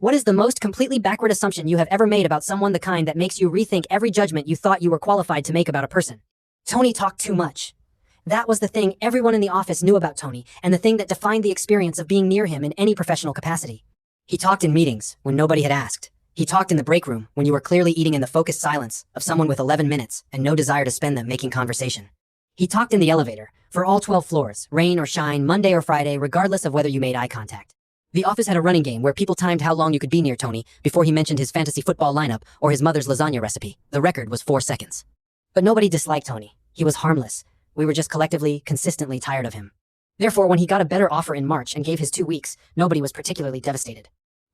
What is the most completely backward assumption you have ever made about someone, the kind that makes you rethink every judgment you thought you were qualified to make about a person? Tony talked too much. That was the thing everyone in the office knew about Tony, and the thing that defined the experience of being near him in any professional capacity. He talked in meetings when nobody had asked. He talked in the break room when you were clearly eating in the focused silence of someone with 11 minutes and no desire to spend them making conversation. He talked in the elevator, for all 12 floors, rain or shine, Monday or Friday, regardless of whether you made eye contact. The office had a running game where people timed how long you could be near Tony before he mentioned his fantasy football lineup or his mother's lasagna recipe. The record was 4 seconds. But nobody disliked Tony. He was harmless. We were just collectively, consistently tired of him. Therefore, when he got a better offer in March and gave his 2 weeks, nobody was particularly devastated.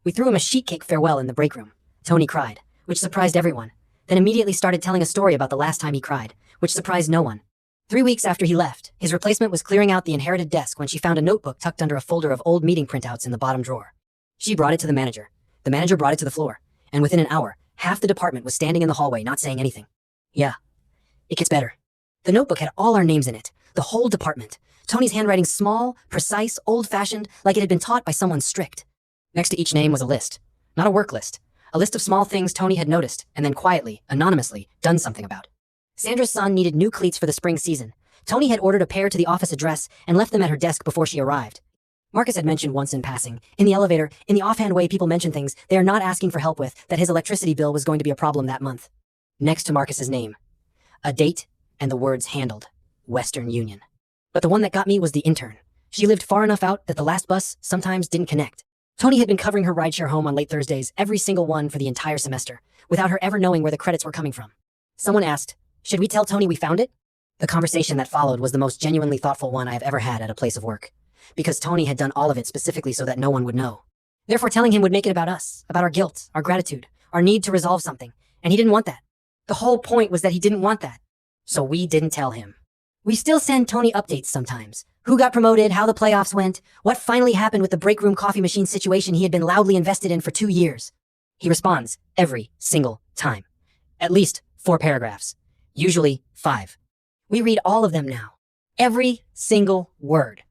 We threw him a sheet cake farewell in the break room. Tony cried, which surprised everyone, then immediately started telling a story about the last time he cried, which surprised no one. 3 weeks after he left, his replacement was clearing out the inherited desk when she found a notebook tucked under a folder of old meeting printouts in the bottom drawer. She brought it to the manager. The manager brought it to the floor, and within an hour, half the department was standing in the hallway not saying anything. Yeah, it gets better. The notebook had all our names in it, the whole department. Tony's handwriting small, precise, old-fashioned, like it had been taught by someone strict. Next to each name was a list, not a work list. A list of small things Tony had noticed and then quietly, anonymously, done something about. Sandra's son needed new cleats for the spring season. Tony had ordered a pair to the office address and left them at her desk before she arrived. Marcus had mentioned once in passing, in the elevator, in the offhand way people mention things they are not asking for help with, that his electricity bill was going to be a problem that month. Next to Marcus's name, a date and the words handled, Western Union. But the one that got me was the intern. She lived far enough out that the last bus sometimes didn't connect. Tony had been covering her rideshare home on late Thursdays, every single one for the entire semester, without her ever knowing where the credits were coming from. Someone asked, "Should we tell Tony we found it?" The conversation that followed was the most genuinely thoughtful one I have ever had at a place of work, because Tony had done all of it specifically so that no one would know. Therefore, telling him would make it about us, about our guilt, our gratitude, our need to resolve something, and he didn't want that. The whole point was that he didn't want that. So we didn't tell him. We still send Tony updates sometimes. Who got promoted, how the playoffs went, what finally happened with the break room coffee machine situation he had been loudly invested in for 2 years. He responds every single time. At least 4 paragraphs. Usually 5. We read all of them now. Every single word.